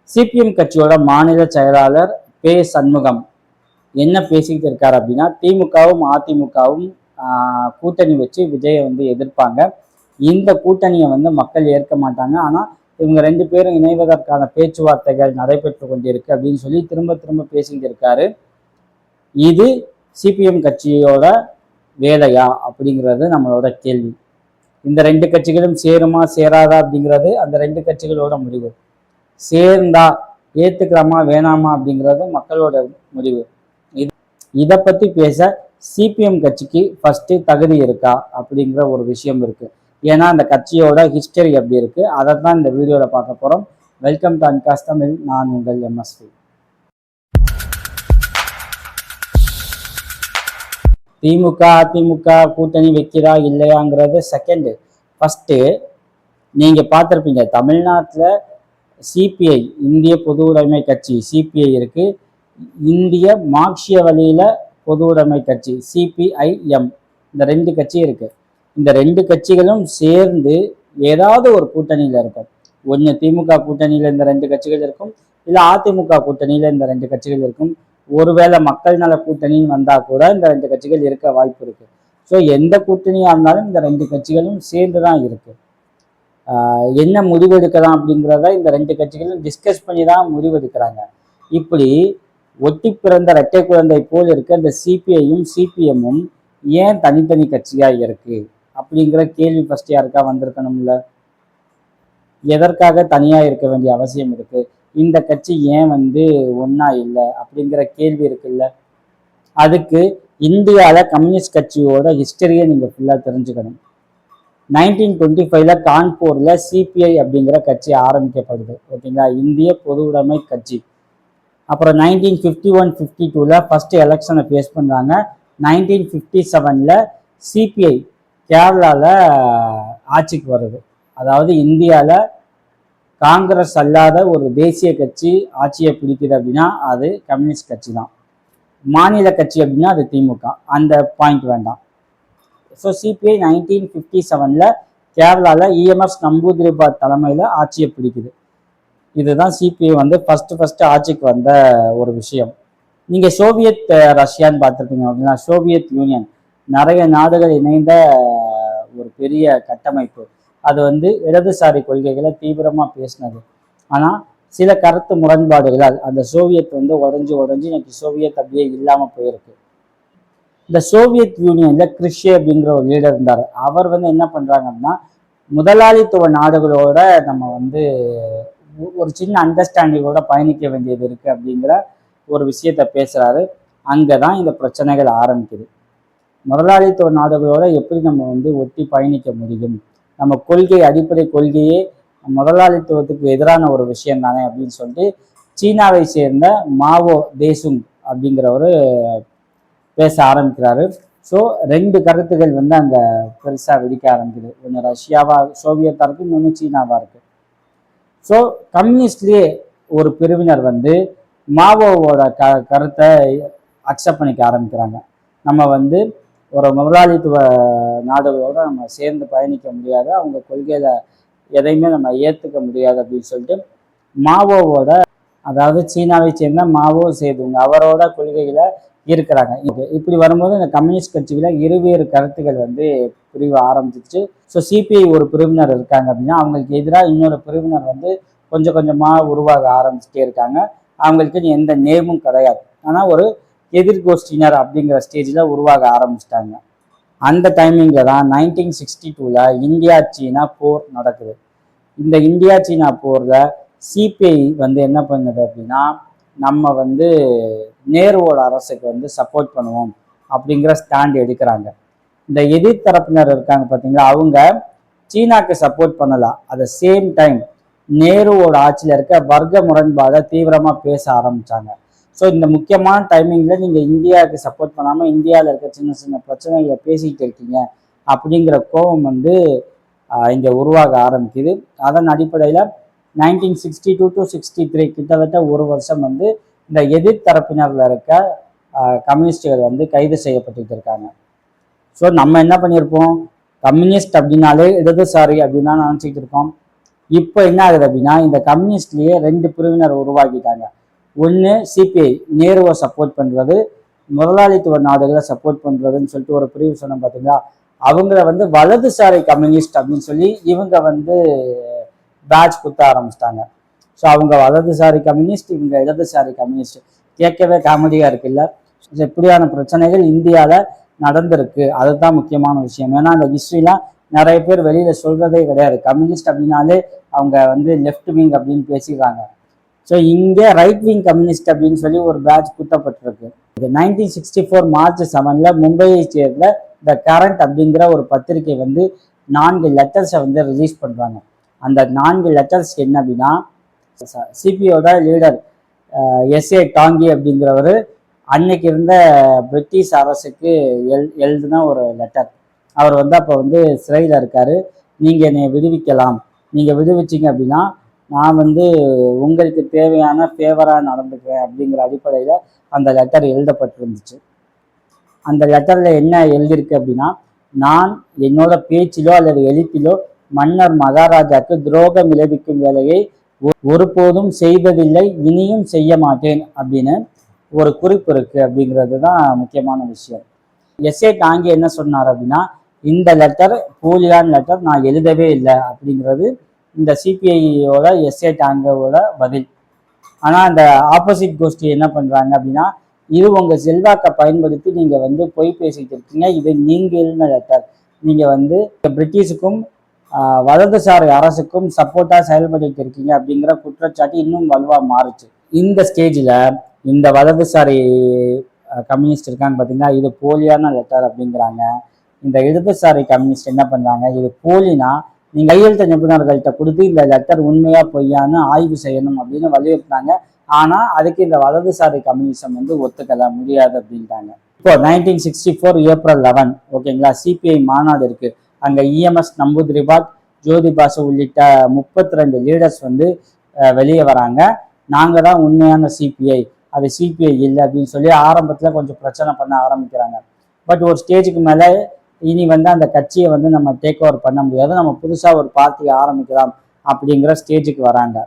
CPM கட்சியோட மாநில செயலாளர் பே சண்முகம் என்ன பேசிக்கிட்டு இருக்காரு அப்படின்னா, திமுகவும் அதிமுகவும் கூட்டணி வச்சு விஜயை எதிர்ப்பாங்க. இந்த கூட்டணியை மக்கள் ஏற்க மாட்டாங்க. ஆனா இவங்க 2 பேரும் இணைவதற்கான பேச்சுவார்த்தைகள் நடைபெற்று கொண்டிருக்கு அப்படின்னு சொல்லி திரும்ப திரும்ப பேசிக்கிட்டு இருக்காரு. இது சிபிஎம் கட்சியோட வேலையா அப்படிங்கிறது நம்மளோட கேள்வி. இந்த 2 கட்சிகளும் சேருமா சேராதா அப்படிங்கிறது அந்த 2 கட்சிகளோட முடிவு. சேர்ந்தா ஏத்துக்கலாமா வேணாமா அப்படிங்கிறது மக்களோட முடிவு. இதை பத்தி பேச சிபிஎம் கட்சிக்கு ஃபர்ஸ்ட் தகுதி இருக்கா அப்படிங்கிற ஒரு விஷயம் இருக்கு. ஏன்னா அந்த கட்சியோட ஹிஸ்டரி அப்படி இருக்கு. அதை தான் இந்த வீடியோவில் பார்க்க போறோம். Welcome to Uncast Tamil. நான் உங்கள் எம்எஸ்வி. திமுக அதிமுக கூட்டணி வைக்கிறா இல்லையாங்கிறது செகண்ட். ஃபர்ஸ்ட் நீங்க பார்த்துருப்பீங்க, தமிழ்நாட்டில் சிபிஐ இந்திய பொது உடைமை கட்சி சிபிஐ இருக்கு, இந்திய மார்க்சிய வழியில பொது உடைமை கட்சி சிபிஐஎம், இந்த 2 கட்சி இருக்கு. இந்த 2 கட்சிகளும் சேர்ந்து ஏதாவது ஒரு கூட்டணியில இருக்கும். ஒன்று திமுக கூட்டணியில இந்த 2 கட்சிகள் இருக்கும், இல்லை அதிமுக கூட்டணியில இந்த 2 கட்சிகள் இருக்கும். ஒருவேளை மக்கள் நல கூட்டணின்னு வந்தா கூட இந்த 2 கட்சிகள் இருக்க வாய்ப்பு இருக்கு. ஸோ எந்த கூட்டணியா இருந்தாலும் இந்த 2 கட்சிகளும் சேர்ந்து தான் இருக்கு. என்ன முடிவெடுக்கலாம் அப்படிங்கிறத இந்த 2 கட்சிகளும் டிஸ்கஸ் பண்ணி தான் முடிவெடுக்கிறாங்க. இப்படி ஒட்டி பிறந்த இரட்டை குழந்தை போல் இருக்க இந்த சிபிஐயும் சிபிஎம்மும் ஏன் தனித்தனி கட்சியா இருக்கு அப்படிங்கிற கேள்வி ஃபர்ஸ்ட் யாருக்கா வந்திருக்கணும்ல. எதற்காக தனியா இருக்க வேண்டிய அவசியம் இருக்கு? இந்த கட்சி ஏன் ஒன்னா இல்லை அப்படிங்கிற கேள்வி இருக்குல்ல. அதுக்கு இந்தியால கம்யூனிஸ்ட் கட்சியோட ஹிஸ்டரியை நீங்க ஃபுல்லா தெரிஞ்சுக்கணும். 1925 கான்பூர்ல சிபிஐ அப்படிங்கிற கட்சி ஆரம்பிக்கப்படுது. ஓகேங்களா, இந்திய பொது உடைமை கட்சி. அப்புறம் 1951-52 ஃபர்ஸ்ட் எலெக்ஷனை ஃபேஸ் பண்றாங்க. 1957 சிபிஐ கேரளால ஆட்சிக்கு வருது. அதாவது இந்தியால காங்கிரஸ் அல்லாத ஒரு தேசிய கட்சி ஆட்சியை பிடிக்குது அப்படின்னா அது கம்யூனிஸ்ட் கட்சி தான். மாநில கட்சி அப்படின்னா அது திமுக. அந்த பாயிண்ட் வேண்டாம். ஸோ சிபிஐ 1957 கேரளால இஎம்எஸ் நம்பூதிரிபாத் தலைமையில ஆட்சியை பிடிக்குது. இதுதான் சிபிஐ ஃபர்ஸ்ட் ஆட்சிக்கு வந்த ஒரு விஷயம். நீங்க சோவியத் ரஷ்யான்னு பார்த்துருப்பீங்க. அப்படின்னா சோவியத் யூனியன் நிறைய நாடுகள் இணைந்த ஒரு பெரிய கட்டமைப்பு. அது இடதுசாரி கொள்கைகளை தீவிரமா பேசினது. ஆனா சில கருத்து முரண்பாடுகளால் அந்த சோவியத் உடஞ்சு இன்னைக்கு சோவியத் அப்படியே இல்லாம போயிருக்கு. இந்த சோவியத் யூனியன்ல கிருஷ்யே அப்படிங்கிற ஒரு லீடர் இருந்தார். அவர் என்ன பண்றாங்க அப்படின்னா, முதலாளித்துவ நாடுகளோட நம்ம ஒரு சின்ன அண்டர்ஸ்டாண்டிங்கோட பயணிக்க வேண்டியது இருக்கு அப்படிங்கிற ஒரு விஷயத்த பேசுறாரு. அங்கதான் இந்த பிரச்சனைகள் ஆரம்பிக்குது. முதலாளித்துவ நாடுகளோட எப்படி நம்ம ஒட்டி பயணிக்க முடியும்? நம்ம கொள்கை, அடிப்படை கொள்கையே முதலாளித்துவத்துக்கு எதிரான ஒரு விஷயம் தானே அப்படின்னு சொல்லிட்டு சீனாவை சேர்ந்த மாவோ தேசுங் அப்படிங்கிறவரு பேச ஆரம்பிக்கிறாரு. ஸோ 2 கருத்துகள் அங்க பெருசா வெடிக்க ஆரம்பிக்குது. ஒன்று ரஷ்யாவா சோவியத்தா இருக்கு, இன்னொன்று சீனாவா இருக்கு. ஸோ கம்யூனிஸ்ட்லேயே ஒரு பிரிவினர் மாவோவோட கருத்தை அக்செப்ட் பண்ணிக்க ஆரம்பிக்கிறாங்க. நம்ம ஒரு முதலாளித்துவ நாடுகளோட நம்ம சேர்ந்து பயணிக்க முடியாது, அவங்க கொள்கையில எதையுமே நம்ம ஏற்றுக்க முடியாது அப்படின்னு சொல்லிட்டு மாவோவோட, அதாவது சீனாவை சேர்ந்த மாவோ சேதுங் அவரோட கொள்கைகளை இருக்கிறாங்க. இப்படி வரும்போது இந்த கம்யூனிஸ்ட் கட்சிகளை இருவேறு கருத்துக்கள் பிரிவு ஆரம்பிச்சிச்சு. ஸோ சிபிஐ ஒரு பிரிவினர் இருக்காங்க அப்படின்னா அவங்களுக்கு எதிராக இன்னொரு பிரிவினர் கொஞ்சம் கொஞ்சமா உருவாக ஆரம்பிச்சுட்டே இருக்காங்க. அவங்களுக்கு எந்த நேமும் கிடையாது. ஆனா ஒரு எதிர்கோஷ்டினர் அப்படிங்கிற ஸ்டேஜ்ல உருவாக ஆரம்பிச்சிட்டாங்க. அந்த டைமிங்ல தான் 1962 இந்தியா சீனா போர் நடக்குது. இந்த இந்தியா சீனா போர்ல சிபிஐ என்ன பண்ணுது அப்படின்னா, நம்ம நேருவோட அரசுக்கு சப்போர்ட் பண்ணுவோம் அப்படிங்கிற ஸ்டாண்ட் எடுக்கிறாங்க. இந்த எதிர்த்தரப்பினர் இருக்காங்க பார்த்தீங்களா, அவங்க சீனாக்கு சப்போர்ட் பண்ணலாம். அட் த சேம் டைம் நேருவோட ஆட்சியில் இருக்க வர்க்க முரண்பாடை தீவிரமா பேச ஆரம்பிச்சாங்க. ஸோ இந்த முக்கியமான டைமிங்ல நீங்க இந்தியாவுக்கு சப்போர்ட் பண்ணாம இந்தியாவில் இருக்க சின்ன சின்ன பிரச்சனைகளை பேசிக்கிட்டு இருக்கீங்க அப்படிங்கிற கோபம் இங்க உருவாக ஆரம்பிக்குது. அதன் அடிப்படையில 1962-63 கிட்டத்தட்ட ஒரு வருஷம் இந்த எதிர்த்தரப்பினர்ல இருக்க கம்யூனிஸ்டுகள் கைது செய்யப்பட்டு இருக்காங்க. ஸோ நம்ம என்ன பண்ணியிருப்போம், கம்யூனிஸ்ட் அப்படின்னாலே இடதுசாரி அப்படின்னு தான் நினச்சிக்கிட்டு இருக்கோம். இப்போ என்ன ஆகுது அப்படின்னா இந்த கம்யூனிஸ்ட்லயே 2 பிரிவினர் உருவாக்கிட்டாங்க. ஒன்று சிபிஐ நேருவை சப்போர்ட் பண்றது, முதலாளித்துவ நாடுகளை சப்போர்ட் பண்றதுன்னு சொல்லிட்டு ஒரு பிரிவு சொன்ன பார்த்தீங்களா, அவங்கள வந்து வலதுசாரி கம்யூனிஸ்ட் அப்படின்னு சொல்லி இவங்க வந்து பேட்ச் குத்த ஆரம்பிச்சிட்டாங்க. ஸோ அவங்க வலதுசாரி கம்யூனிஸ்ட், இவங்க இடதுசாரி கம்யூனிஸ்ட். கேட்கவே காமெடியா இருக்குல்ல. இப்படியான பிரச்சனைகள் இந்தியாவில் நடந்திருக்கு. அதுதான் முக்கியமான விஷயம். ஏன்னா அந்த ஹிஸ்ட்ரிலாம் நிறைய பேர் வெளியில சொல்றதே கிடையாது. கம்யூனிஸ்ட் அப்படின்னாலே அவங்க வந்து லெஃப்ட் விங் அப்படின்னு பேசிடுறாங்க. ஸோ இங்கே ரைட் விங் கம்யூனிஸ்ட் அப்படின்னு சொல்லி ஒரு பேட்ச் குத்தப்பட்டிருக்கு. 1964 March 7 மும்பையை சேர்ந்த த கரண்ட் அப்படிங்கிற ஒரு பத்திரிகை வந்து 4 லெட்டர்ஸை வந்து ரிலீஸ் பண்றாங்க. அந்த 4 லெட்டர்ஸ் என்ன அப்படின்னா, சிபிஐயோட லீடர் எஸ்ஏ டாங்கி அப்படிங்கிறவர் அன்னைக்கு இருந்த பிரிட்டிஷ் அரசுக்கு எழுதின ஒரு லெட்டர். அவர் வந்து அப்போ வந்து சிறையில் இருக்காரு. நீங்கள் என்னை விடுவிக்கலாம், நீங்கள் விடுவிச்சிங்க அப்படின்னா நான் வந்து உங்களுக்கு தேவையான ஃபேவராக நடந்துக்குவேன் அப்படிங்கிற அடிப்படையில் அந்த லெட்டர் எழுதப்பட்டிருந்துச்சு. அந்த லெட்டரில் என்ன எழுதியிருக்கு அப்படின்னா, நான் என்னோட பேச்சிலோ அல்லது எழுத்திலோ மன்னர் மகாராஜாக்கு துரோகம் விளைவிக்கும் வேலையை ஒருபோதும் செய்ததில்லை, இனியும் செய்ய மாட்டேன் அப்படின்னு ஒரு குறிப்பு இருக்கு. அப்படிங்கிறது தான் முக்கியமான விஷயம். எஸ்ஏ டாங்கி என்ன சொன்னார் அப்படின்னா, இந்த லெட்டர் போலியான லெட்டர், நான் எழுதவே இல்லை அப்படிங்கிறது இந்த சிபிஐயோட எஸ்ஏ டாங்கோட பதில். ஆனால் அந்த ஆப்போசிட் கோஷ்டி என்ன பண்றாங்க அப்படின்னா, இது உங்க செல்வாக்கை பயன்படுத்தி நீங்க வந்து பொய் பேசிட்டு இருக்கீங்க, இது நீங்க எழுதின லெட்டர், நீங்க வந்து பிரிட்டிஷுக்கும் வலதுசாரி அரசுக்கும் சப்போர்ட்டா செயல்பட்டு இருக்கீங்க அப்படிங்கிற குற்றச்சாட்டு இன்னும் வலுவா மாறுச்சு. இந்த ஸ்டேஜில் இந்த வலதுசாரி கம்யூனிஸ்ட் இருக்காங்க பார்த்தீங்கன்னா, இது போலியான லெட்டர் அப்படிங்கிறாங்க. இந்த இடதுசாரி கம்யூனிஸ்ட் என்ன பண்றாங்க, இது போலினா நீங்க கையெழுத்து நிபுணர்கள்ட்ட கொடுத்து இந்த லெட்டர் உண்மையா பொய்யான்னு ஆய்வு செய்யணும் அப்படின்னு வலியுறுத்தாங்க. ஆனா அதுக்கு இந்த வலதுசாரி கம்யூனிசம் வந்து ஒத்துக்கல, முடியாது அப்படின்ட்டாங்க. இப்போ 1964 April 11 ஓகேங்களா, சிபிஐ மாநாடு இருக்கு. அங்க இஎம்எஸ் நம்பூதிரிபாட், ஜோதி பாசு உள்ளிட்ட 32 லீடர்ஸ் வந்து வெளியே வராங்க. நாங்க தான் உண்மையான சிபிஐ, அது சிபிஐ இல்லை அப்படின்னு சொல்லி ஆரம்பத்துல கொஞ்சம் பிரச்சனை பண்ண ஆரம்பிக்கிறாங்க. பட் ஒரு ஸ்டேஜுக்கு மேல இனி வந்து அந்த கட்சியை வந்து நம்ம டேக் ஓவர் பண்ண முடியாது, நம்ம புதுசா ஒரு பார்ட்டியை ஆரம்பிக்கலாம் அப்படிங்கிற ஸ்டேஜுக்கு வராங்க.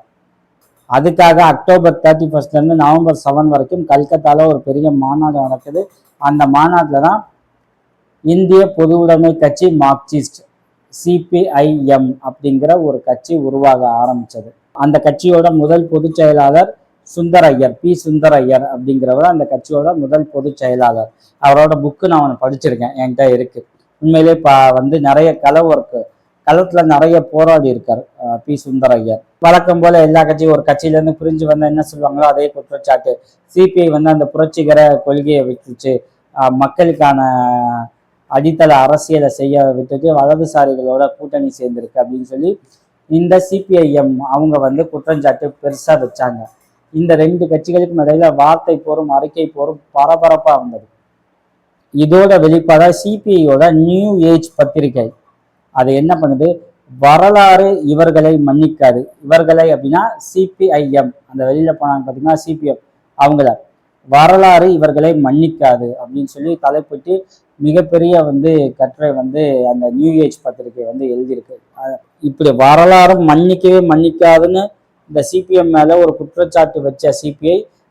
அதுக்காக October 31 November 7 வரைக்கும் கல்கத்தால ஒரு பெரிய மாநாடு நடக்குது. அந்த மாநாட்டில் தான் இந்திய பொது உடைமை கட்சி மார்க்சிஸ்ட் சிபிஐஎம் அப்படிங்கிற ஒரு கட்சி உருவாக ஆரம்பிச்சது. அந்த கட்சியோட முதல் பொதுச் செயலாளர் சுந்தரையர், பி சுந்தரையர் அப்படிங்கிறவர் அந்த கட்சியோட முதல் பொதுச் செயலாளர். அவரோட புக்கு நான் அவனை படிச்சிருக்கேன், என்கிட்ட இருக்கு. உண்மையிலே வந்து நிறைய களத்துல நிறைய போராடி இருக்கார் பி சுந்தரையர். வழக்கம் போல எல்லா கட்சியும் ஒரு கட்சியில இருந்து பிரிஞ்சு வந்தா என்ன சொல்லுவாங்களோ அதே குற்றச்சாட்டு. சிபிஐ வந்து அந்த புரட்சிகர கொள்கையை விட்டுச்சு, மக்களுக்கான அடித்தள அரசியலை செய்ய விட்டுட்டு வலதுசாரிகளோட கூட்டணி சேர்ந்திருக்கு அப்படின்னு சொல்லி இந்த சிபிஐஎம் அவங்க வந்து குற்றச்சாட்டு பெருசா வச்சாங்க. இந்த 2 கட்சிகளுக்கும் இடையில வார்த்தை போரும் அறிக்கை போரும் பரபரப்பா வந்தது. இதோட வெளிப்பாடா சிபிஐயோட நியூ ஏஜ் பத்திரிகை அது என்ன பண்ணுது, வரலாறு இவர்களை மன்னிக்காது, இவர்களை அப்படின்னா சிபிஐஎம், அந்த வெளியில போனாங்க பார்த்தீங்கன்னா சிபிஎம், அவங்கள வரலாறு இவர்களை மன்னிக்காது அப்படின்னு சொல்லி தலைப்பிட்டு மிகப்பெரிய வந்து கட்டுரை வந்து அந்த நியூ ஏஜ் பத்திரிகை வந்து எழுதியிருக்கு. இப்படி வரலாறும் மன்னிக்காதுன்னு இந்த சிபிஎம் மேல ஒரு குற்றச்சாட்டு வச்ச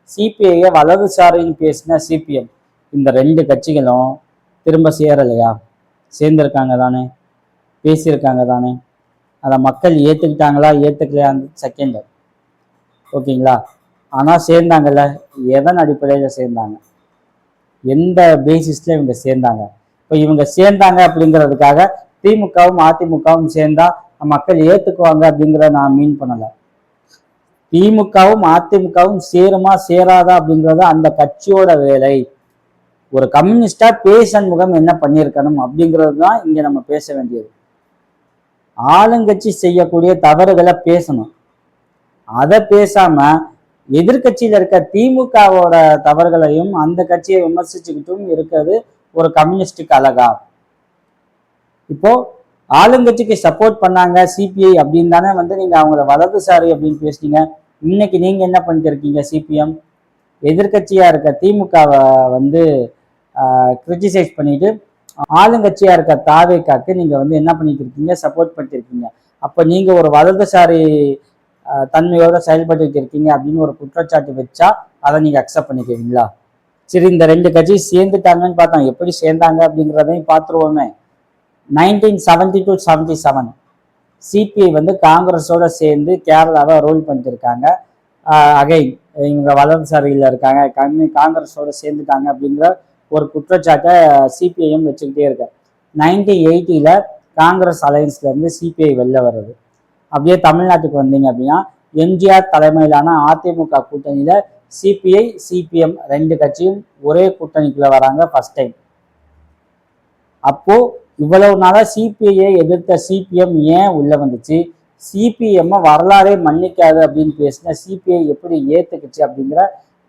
சிபிஐயை வலதுசாரின்னு பேசின சிபிஎம், இந்த 2 கட்சிகளும் திரும்ப சேரலையா? சேர்ந்திருக்காங்க தானே, பேசியிருக்காங்க தானே, அதை மக்கள் ஏற்றுக்கிட்டாங்களா ஏற்றுக்கலையா செகண்ட், ஓகேங்களா? ஆனால் சேர்ந்தாங்கல்ல, எதன் அடிப்படையில் சேர்ந்தாங்க, எந்த பேசிஸ்ல இவங்க சேர்ந்தாங்க? இப்போ இவங்க சேர்ந்தாங்க அப்படிங்கிறதுக்காக திமுகவும் அதிமுகவும் சேர்ந்தா மக்கள் ஏற்றுக்குவாங்க அப்படிங்கிறத நான் மீன் பண்ணலை. திமுகவும் அதிமுகவும் சேருமா சேராதா அப்படிங்கிறது அந்த கட்சியோட வேலை. ஒரு கம்யூனிஸ்டா பேசன்முகம் என்ன பண்ணியிருக்கணும் அப்படிங்கிறது தான் இங்க நம்ம பேச வேண்டியது. ஆளுங்கட்சி செய்யக்கூடிய தவறுகளை பேசணும், அதை பேசாம எதிர்கட்சியில இருக்க திமுகவோட தவறுகளையும் அந்த கட்சியை விமர்சிச்சுக்கிட்டும் இருக்கிறது ஒரு கம்யூனிஸ்டுக்கு அழகா? இப்போ ஆளுங்கட்சிக்கு சப்போர்ட் பண்ணாங்க சிபிஐ அப்படின்னு தானே வந்து நீங்க அவங்கள வலதுசாரி அப்படின்னு பேசுனீங்க. இன்னைக்கு நீங்க என்ன பண்ணிட்டு இருக்கீங்க? சிபிஎம் எதிர்கட்சியா இருக்க திமுகவை வந்து கிரிட்டிசைஸ் பண்ணிட்டு ஆளுங்கட்சியா இருக்க தாவேக்காக்கு நீங்க வந்து என்ன பண்ணிட்டு இருக்கீங்க? சப்போர்ட் பண்ணிட்டு இருக்கீங்க. அப்ப நீங்க ஒரு வலதுசாரி தன்மையோட செயல்பட்டு இருக்கீங்க அப்படின்னு ஒரு குற்றச்சாட்டு வச்சா அதை நீங்க அக்செப்ட் பண்ணிக்கிறீங்களா? சரி, இந்த ரெண்டு கட்சி சேர்ந்துட்டாங்கன்னு பார்த்தோம். எப்படி சேர்ந்தாங்க அப்படிங்கிறதையும் பார்த்துருவோமே. 1970 to 77 சிபிஐ வந்து காங்கிரஸோட சேர்ந்து கேரளாவை ரோல் பண்ணிட்டு இருக்காங்க. அகைன் இவங்க வலதுசாரியில் இருக்காங்க, காங்கிரஸோட சேர்ந்துட்டாங்க அப்படிங்கிற ஒரு குற்றச்சாட்டை சிபிஐஎம் வச்சுக்கிட்டே இருக்கு. 1980 காங்கிரஸ் அலையன்ஸ்ல இருந்து சிபிஐ வெளில வருது. அப்படியே தமிழ்நாட்டுக்கு வந்தீங்க அப்படின்னா எம்ஜிஆர் தலைமையிலான அதிமுக கூட்டணியில சிபிஐ சிபிஎம் ரெண்டு கட்சியும் ஒரே கூட்டணிக்குள்ள வராங்க ஃபர்ஸ்ட் டைம். அப்போ இவ்வளவு நாளா சிபிஐயை எதிர்த்த சிபிஎம் ஏன் உள்ள வந்துச்சு? சிபிஎம் வரலாறே மன்னிக்காது அப்படின்னு பேசின சிபிஐ எப்படி ஏத்துக்குச்சு அப்படிங்கிற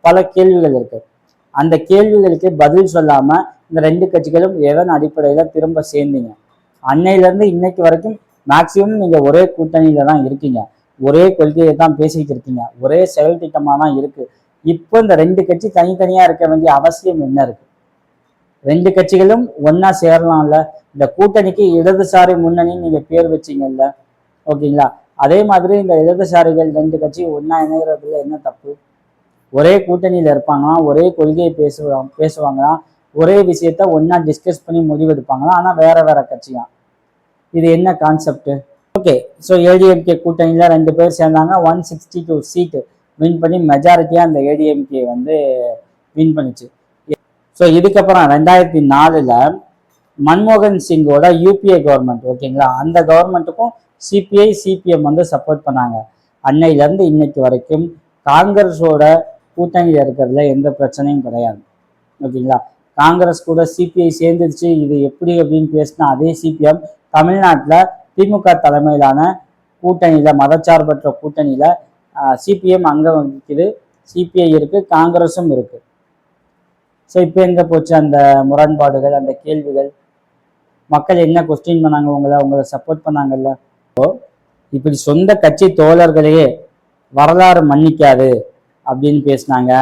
பல கேள்விகள் இருக்கு. அந்த கேள்விகளுக்கு பதில் சொல்லாம இந்த ரெண்டு கட்சிகளும் எதன் அடிப்படையில திரும்ப சேர்ந்தீங்க? அன்னையில இருந்து இன்னைக்கு வரைக்கும் மேக்சிமம் நீங்க ஒரே கூட்டணியில தான் இருக்கீங்க, ஒரே கொள்கையை தான் பேசிக்கிட்டு இருக்கீங்க, ஒரே செயல் திட்டமா தான் இருக்கு. இப்போ இந்த ரெண்டு கட்சி தனித்தனியா இருக்க வேண்டிய அவசியம் என்ன இருக்கு? ரெண்டு கட்சிகளும் ஒன்னா சேரலாம்ல. இந்த கூட்டணிக்கு இடதுசாரி முன்னணின்னு நீங்க பேர் வச்சீங்கல்ல, ஓகேங்களா? அதே மாதிரி இந்த இடதுசாரிகள் ரெண்டு கட்சி ஒன்னா இணைகிறதுல என்ன தப்பு? ஒரே கூட்டணியில இருப்பாங்களாம், ஒரே கொள்கையை பேசுவாங்களாம், ஒரே விஷயத்த ஒன்னா டிஸ்கஸ் பண்ணி முடிவெடுப்பாங்களாம், ஆனா வேற வேற கட்சியாம். இது என்ன கான்செப்ட்? ஓகே, ஸோ ஏடிஎம்கே கூட்டணியில ரெண்டு பேர் சேர்ந்தாங்க, 162 சீட்டு வின் பண்ணி மெஜாரிட்டியா அந்த ஏடிஎம்கே வந்து வின் பண்ணிச்சு. ஸோ இதுக்கப்புறம் 2004 மன்மோகன் சிங்கோட யூபிஏ கவர்மெண்ட், ஓகேங்களா, அந்த கவர்மெண்ட்டுக்கும் சிபிஐ சிபிஎம் வந்து சப்போர்ட் பண்ணாங்க. அன்னையிலேருந்து இன்னைக்கு வரைக்கும் காங்கிரஸோட கூட்டணியில் இருக்கிறதுல எந்த பிரச்சனையும் கிடையாது, ஓகேங்களா. காங்கிரஸ் கூட சிபிஐ சேர்ந்துருச்சு, இது எப்படி அப்படின்னு பேசினா அதே சிபிஎம் தமிழ்நாட்டில் திமுக தலைமையிலான கூட்டணியில, மதச்சார்பற்ற கூட்டணியில சிபிஎம் அங்க இருக்குது, சிபிஐ இருக்கு, காங்கிரஸும் இருக்கு. ஸோ இப்போ எங்க போச்சு அந்த முரண்பாடுகள், அந்த கேள்விகள்? மக்கள் என்ன கொஸ்டின் பண்ணாங்க? உங்களை சப்போர்ட் பண்ணாங்கல்ல. இப்படி சொந்த கட்சி தோழர்களையே வரலாறு மன்னிக்காது அப்படின்னு பேசினாங்க,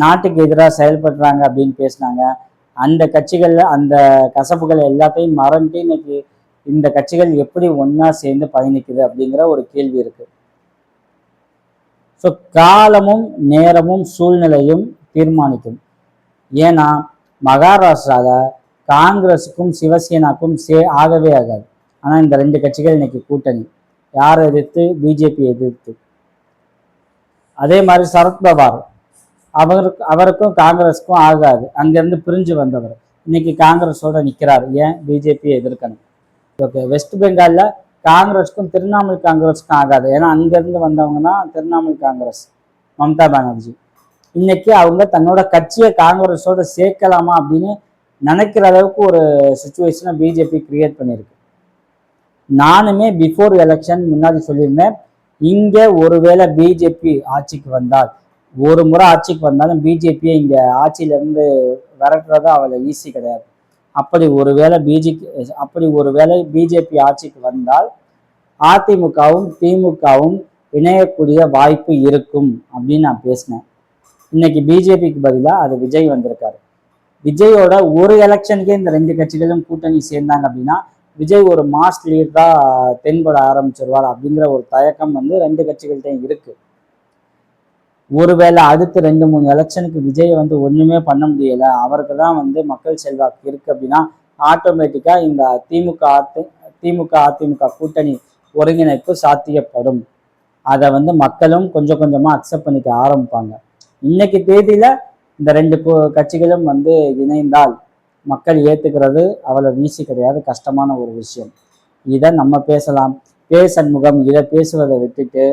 நாட்டுக்கு எதிராக செயல்படுறாங்க அப்படின்னு பேசினாங்க. அந்த கட்சிகள்ல அந்த கசப்புகள் எல்லாத்தையும் மறந்து இன்னைக்கு இந்த கட்சிகள் எப்படி ஒன்னா சேர்ந்து பயணிக்குது அப்படிங்கிற ஒரு கேள்வி இருக்கு. ஸோ காலமும் நேரமும் சூழ்நிலையும் தீர்மானிக்கும். ஏன்னா மகாராஷ்டிரால காங்கிரஸுக்கும் சிவசேனாக்கும் ஆகவே ஆகாது. ஆனா இந்த ரெண்டு கட்சிகள் இன்னைக்கு கூட்டணி, யாரை எதிர்த்து? பிஜேபி எதிர்த்து. அதே மாதிரி சரத்பவார், அவருக்கும் காங்கிரஸுக்கும் ஆகாது, அங்கிருந்து பிரிஞ்சு வந்தவர் இன்னைக்கு காங்கிரஸோட நிக்கிறார். ஏன்? பிஜேபி எதிர்க்கணும். ஓகே, வெஸ்ட் பெங்கால்ல காங்கிரஸுக்கும் திரிணாமுல் காங்கிரஸுக்கும் ஆகாது, ஏன்னா அங்கிருந்து வந்தவங்கன்னா திரிணாமுல் காங்கிரஸ், மம்தா பானர்ஜி. இன்னைக்கு அவங்க தன்னோட கட்சியை காங்கிரஸோட சேர்க்கலாமா அப்படின்னு நினைக்கிற அளவுக்கு ஒரு சுச்சுவேஷனை பிஜேபி கிரியேட் பண்ணியிருக்கு. நானுமே பிஃபோர் எலெக்ஷன் முன்னாடி சொல்லியிருந்தேன், இங்க ஒருவேளை பிஜேபி ஆட்சிக்கு வந்தால், ஒரு முறை ஆட்சிக்கு வந்தாலும் பிஜேபியை இங்க ஆட்சியில இருந்து விரட்டுறது அவ்வளோ ஈஸி கிடையாது. அப்படி ஒருவேளை பிஜேபி ஆட்சிக்கு வந்தால் அதிமுகவும் திமுகவும் இணையக்கூடிய வாய்ப்பு இருக்கும் அப்படின்னு நான் பேசினேன். இன்னைக்கு பிஜேபிக்கு பதிலாக அது விஜய் வந்திருக்காரு. விஜயோட ஒரு எலெக்ஷனுக்கே இந்த ரெண்டு கட்சிகளும் கூட்டணி சேர்ந்தாங்க அப்படின்னா விஜய் ஒரு மாஸ் லீடரா தென்பட ஆரம்பிச்சிருவார் அப்படிங்கிற ஒரு தயக்கம் வந்து ரெண்டு கட்சிகள்கிட்டையும் இருக்கு. ஒருவேளை அடுத்து 2-3 எலெக்ஷனுக்கு விஜய் வந்து ஒண்ணுமே பண்ண முடியல, அவருக்கு தான் வந்து மக்கள் செல்வாக்கு இருக்கு அப்படின்னா ஆட்டோமேட்டிக்கா இந்த திமுக அதிமுக கூட்டணி ஒருங்கிணைப்பு சாத்தியப்படும். அதை வந்து மக்களும் கொஞ்சம் கொஞ்சமா அக்செப்ட் பண்ணிக்க ஆரம்பிப்பாங்க. இன்னைக்கு தேதியில இந்த ரெண்டு கட்சிகளும் வந்து இணைந்தால் மக்கள் ஏத்துக்கிறது அவ்வளவு வீசி கிடையாது, கஷ்டமான ஒரு விஷயம். இதை நம்ம பேசலாம். சண்முகம் இதை பேசுவதை விட்டுட்டு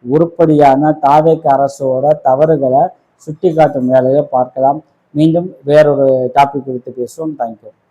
உருப்படியான தாவேக அரசோட தவறுகளை சுட்டி காட்டும் வேலையை பார்க்கலாம். மீண்டும் வேறொரு டாபிக் குறித்து பேசுவோம். தேங்க்யூ.